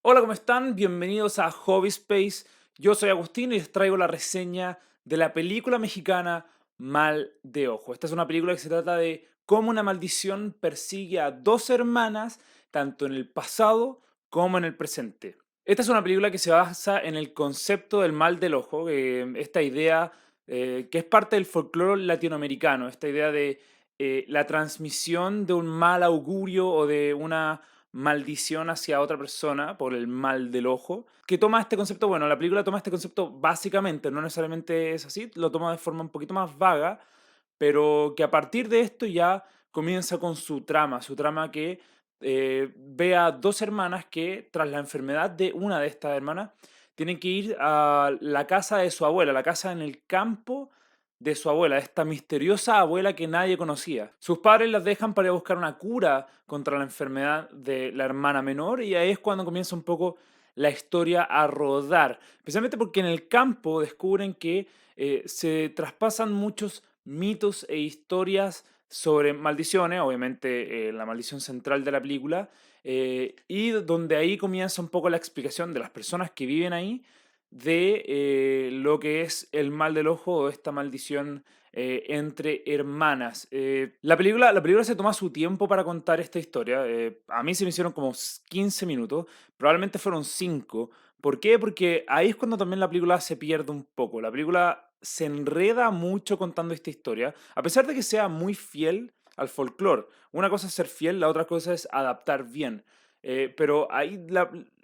Hola, ¿cómo están? Bienvenidos a Hobby Space. Yo soy Agustín y les traigo la reseña de la película mexicana Mal de Ojo. Esta es una película que se trata de cómo una maldición persigue a dos hermanas, tanto en el pasado como en el presente. Esta es una película que se basa en el concepto del mal del ojo, esta idea que es parte del folclore latinoamericano, esta idea de la transmisión de un mal augurio o de una maldición hacia otra persona por el mal del ojo, que toma este concepto, bueno, la película toma este concepto básicamente, no necesariamente es así, lo toma de forma un poquito más vaga, pero que a partir de esto ya comienza con su trama que ve a dos hermanas que tras la enfermedad de una de estas hermanas tienen que ir a la casa de su abuela, la casa en el campo de su abuela, esta misteriosa abuela que nadie conocía. Sus padres las dejan para ir a buscar una cura contra la enfermedad de la hermana menor y ahí es cuando comienza un poco la historia a rodar, especialmente porque en el campo descubren que se traspasan muchos mitos e historias sobre maldiciones, obviamente la maldición central de la película, y donde ahí comienza un poco la explicación de las personas que viven ahí de lo que es el mal del ojo o esta maldición entre hermanas. La película se toma su tiempo para contar esta historia. A mí se me hicieron como 15 minutos, probablemente fueron 5. ¿Por qué? Porque ahí es cuando también la película se pierde un poco. La película se enreda mucho contando esta historia, a pesar de que sea muy fiel al folclore. Una cosa es ser fiel, la otra cosa es adaptar bien. Pero ahí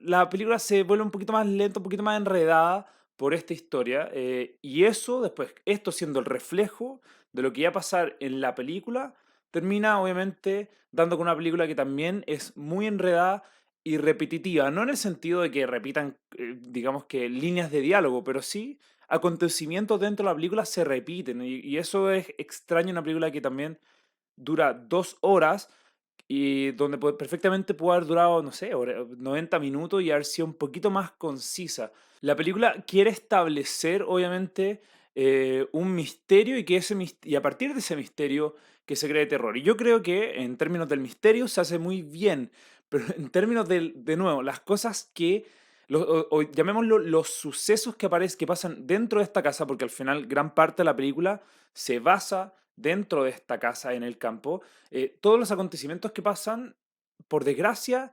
la película se vuelve un poquito más lenta, un poquito más enredada por esta historia. Y eso, después, esto siendo el reflejo de lo que iba a pasar en la película, termina obviamente dando con una película que también es muy enredada y repetitiva. No en el sentido de que repitan, digamos que líneas de diálogo, pero sí acontecimientos dentro de la película se repiten. Y eso es extraño en una película que también dura 2 horas y donde perfectamente pudo haber durado, no sé, 90 minutos y haber sido un poquito más concisa. La película quiere establecer, obviamente, un misterio y, y a partir de ese misterio que se cree terror. Y yo creo que en términos del misterio se hace muy bien, pero en términos de nuevo, las cosas que, o llamémoslo los sucesos que pasan dentro de esta casa, porque al final gran parte de la película se basa dentro de esta casa en el campo, todos los acontecimientos que pasan, por desgracia,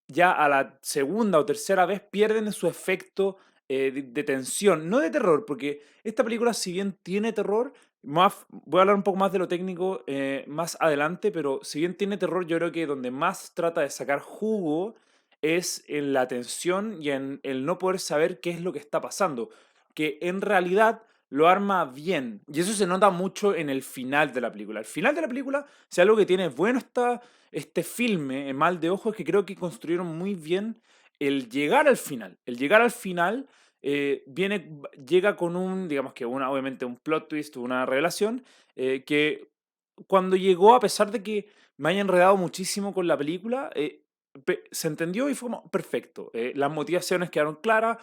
ya a la segunda o tercera vez pierden su efecto de tensión, no de terror, porque esta película, si bien tiene terror, voy a hablar un poco más de lo técnico más adelante, pero si bien tiene terror, yo creo que donde más trata de sacar jugo es en la tensión y en el no poder saber qué es lo que está pasando, que en realidad lo arma bien, y eso se nota mucho en el final de la película. El final de la película, si algo que tiene bueno este filme, Mal de Ojo, es que creo que construyeron muy bien el llegar al final. El llegar al final llega con un, digamos que obviamente un plot twist, una revelación, que cuando llegó, a pesar de que me haya enredado muchísimo con la película, se entendió y fue como perfecto. Las motivaciones quedaron claras.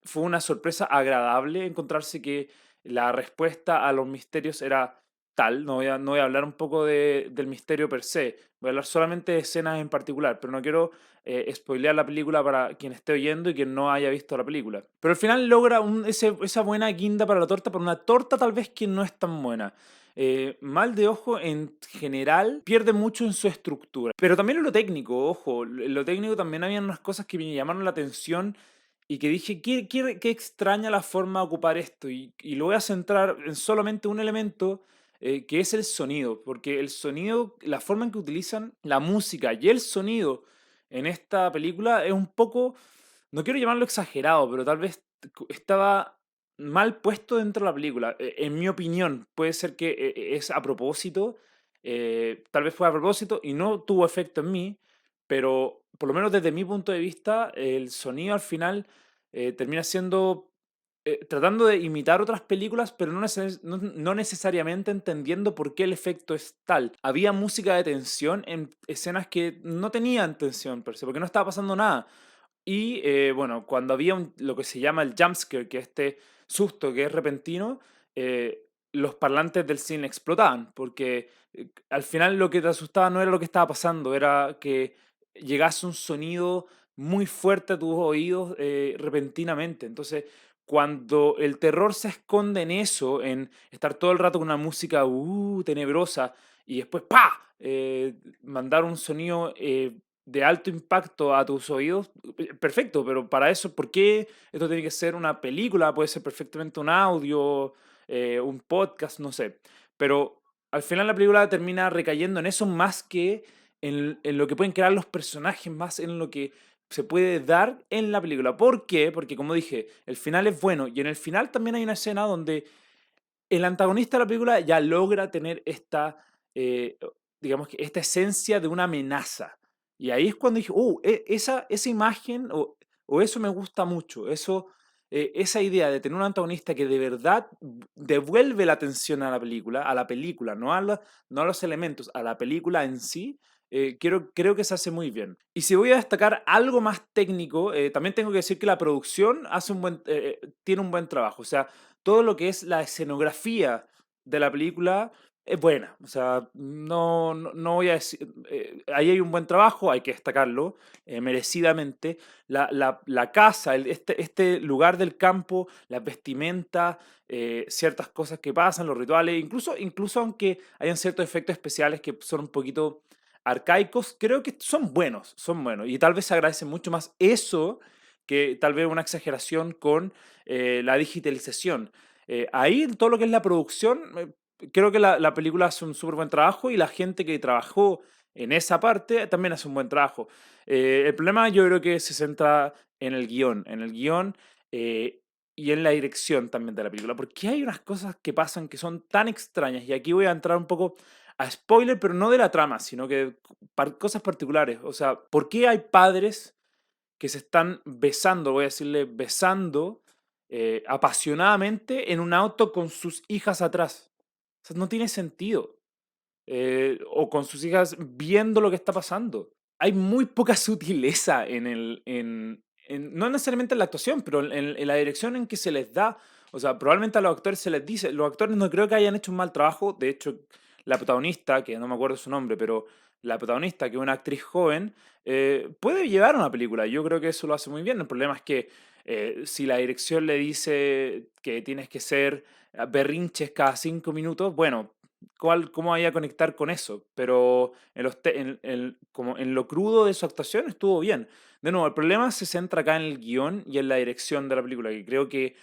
Fue una sorpresa agradable encontrarse que la respuesta a los misterios era tal. No voy a hablar un poco del misterio per se. Voy a hablar solamente de escenas en particular, pero no quiero spoilear la película para quien esté oyendo y quien no haya visto la película. Pero al final logra esa buena guinda para la torta, para una torta tal vez que no es tan buena. Mal de Ojo en general pierde mucho en su estructura, pero también en lo técnico, ojo, en lo técnico también había unas cosas que me llamaron la atención y que dije, qué extraña la forma de ocupar esto, y lo voy a centrar en solamente un elemento, que es el sonido, porque el sonido, la forma en que utilizan la música y el sonido en esta película es un poco, no quiero llamarlo exagerado, pero tal vez estaba mal puesto dentro de la película. En mi opinión, puede ser que es a propósito, tal vez fue a propósito y no tuvo efecto en mí, pero por lo menos desde mi punto de vista, el sonido al final termina siendo, tratando de imitar otras películas, pero no necesariamente entendiendo por qué el efecto es tal. Había música de tensión en escenas que no tenían tensión per se, porque no estaba pasando nada. Y bueno, cuando había lo que se llama el jumpscare, que es este susto que es repentino, los parlantes del cine explotaban, porque al final lo que te asustaba no era lo que estaba pasando, era que llegase un sonido muy fuerte a tus oídos repentinamente. Entonces, cuando el terror se esconde en eso, en estar todo el rato con una música tenebrosa y después ¡pa! Mandar un sonido de alto impacto a tus oídos, perfecto, pero para eso, ¿por qué esto tiene que ser una película? Puede ser perfectamente un audio, un podcast, no sé. Pero al final la película termina recayendo en eso más que en lo que pueden crear los personajes, más en lo que se puede dar en la película. ¿Por qué? Porque como dije, el final es bueno y en el final también hay una escena donde el antagonista de la película ya logra tener esta, digamos que esta esencia de una amenaza. Y ahí es cuando dije, esa imagen o eso me gusta mucho, eso, esa idea de tener un antagonista que de verdad devuelve la atención a la película, no a los elementos, a la película en sí, creo que se hace muy bien. Y si voy a destacar algo más técnico, también tengo que decir que la producción tiene un buen trabajo. O sea, todo lo que es la escenografía de la película es buena. O sea, no voy a decir. Ahí hay un buen trabajo, hay que destacarlo, merecidamente. La casa, este lugar del campo, las vestimentas, ciertas cosas que pasan, los rituales, incluso aunque hayan ciertos efectos especiales que son un poquito arcaicos, creo que son buenos, son buenos. Y tal vez se agradece mucho más eso que tal vez una exageración con la digitalización. Ahí en todo lo que es la producción, creo que la película hace un súper buen trabajo y la gente que trabajó en esa parte también hace un buen trabajo. El problema yo creo que se centra en el guión y en la dirección también de la película, porque hay unas cosas que pasan que son tan extrañas y aquí voy a entrar un poco a spoiler, pero no de la trama, sino que cosas particulares. O sea, ¿por qué hay padres que se están besando, voy a decirle besando, apasionadamente en un auto con sus hijas atrás? O sea, no tiene sentido. O con sus hijas viendo lo que está pasando. Hay muy poca sutileza no necesariamente en la actuación, pero en la dirección en que se les da. O sea, probablemente a los actores se les dice, los actores no creo que hayan hecho un mal trabajo, de hecho, la protagonista, que no me acuerdo su nombre, pero la protagonista, que es una actriz joven, puede llevar una película. Yo creo que eso lo hace muy bien. El problema es que si la dirección le dice que tienes que ser berrinches cada 5 minutos, bueno, cómo vaya a conectar con eso, pero como en lo crudo de su actuación estuvo bien. De nuevo, el problema se centra acá en el guión y en la dirección de la película, que creo que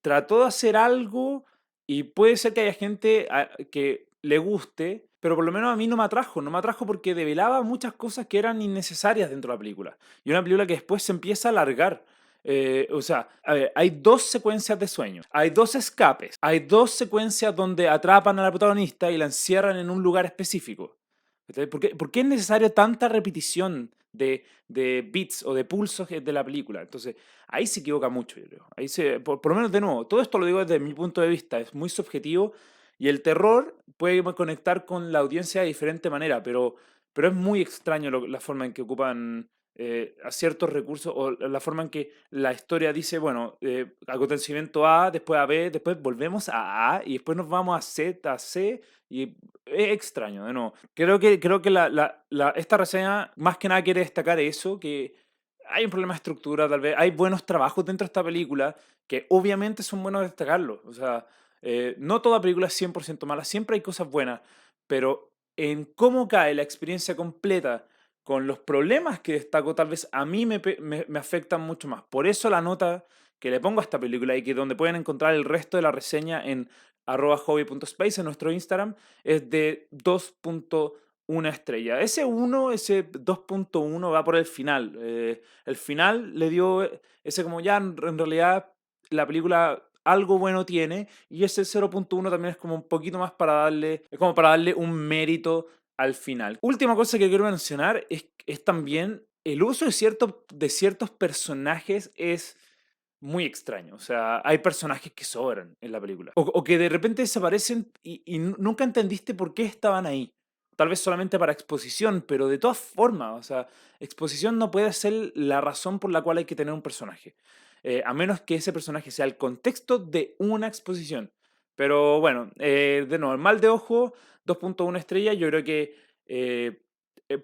trató de hacer algo y puede ser que haya gente que le guste, pero por lo menos a mí no me atrajo porque develaba muchas cosas que eran innecesarias dentro de la película. Y una película que después se empieza a alargar. O sea, a ver, hay dos secuencias de sueños, hay dos escapes, hay dos secuencias donde atrapan a la protagonista y la encierran en un lugar específico. ¿Cachai? Por qué es necesaria tanta repetición de beats o de pulsos de la película? Entonces, ahí se equivoca mucho, yo creo. Por lo menos de nuevo, todo esto lo digo desde mi punto de vista, es muy subjetivo y el terror puede conectar con la audiencia de diferente manera, pero es muy extraño la forma en que ocupan a ciertos recursos o la forma en que la historia dice, bueno, acontecimiento A, después a B, después volvemos a A y después nos vamos a Z, a C y es extraño, de nuevo. Creo que esta reseña más que nada quiere destacar eso, que hay un problema de estructura, tal vez, hay buenos trabajos dentro de esta película que obviamente son buenos destacarlos. O sea, no toda película es 100% mala, siempre hay cosas buenas, pero en cómo cae la experiencia completa con los problemas que destaco, tal vez a mí me afectan mucho más. Por eso la nota que le pongo a esta película y que donde pueden encontrar el resto de la reseña en @hobby.space en nuestro Instagram es de 2.1 estrella. Ese 2.1 va por el final. El final le dio ese como ya en realidad la película algo bueno tiene y ese 0.1 también es como un poquito más es como para darle un mérito al final. Última cosa que quiero mencionar es también el uso de ciertos personajes es muy extraño. O sea, hay personajes que sobran en la película. O que de repente desaparecen y nunca entendiste por qué estaban ahí. Tal vez solamente para exposición, pero de todas formas, o sea, exposición no puede ser la razón por la cual hay que tener un personaje. A menos que ese personaje sea el contexto de una exposición. Pero bueno, de nuevo, el mal de ojo, 2.1 estrella, yo creo que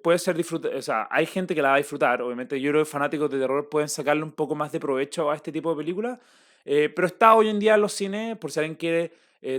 puede ser o sea, hay gente que la va a disfrutar, obviamente yo creo que fanáticos de terror pueden sacarle un poco más de provecho a este tipo de películas, pero está hoy en día en los cines, por si alguien quiere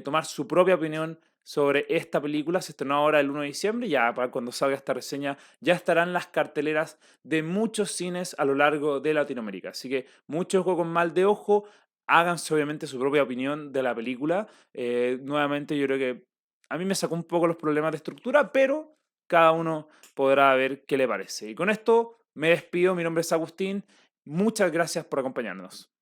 tomar su propia opinión sobre esta película. Se estrenó ahora el 1 de diciembre, ya para cuando salga esta reseña ya estarán las carteleras de muchos cines a lo largo de Latinoamérica. Así que mucho ojo con mal de ojo, háganse obviamente su propia opinión de la película. Nuevamente yo creo que a mí me sacó un poco los problemas de estructura, pero cada uno podrá ver qué le parece. Y con esto me despido, mi nombre es Agustín, muchas gracias por acompañarnos.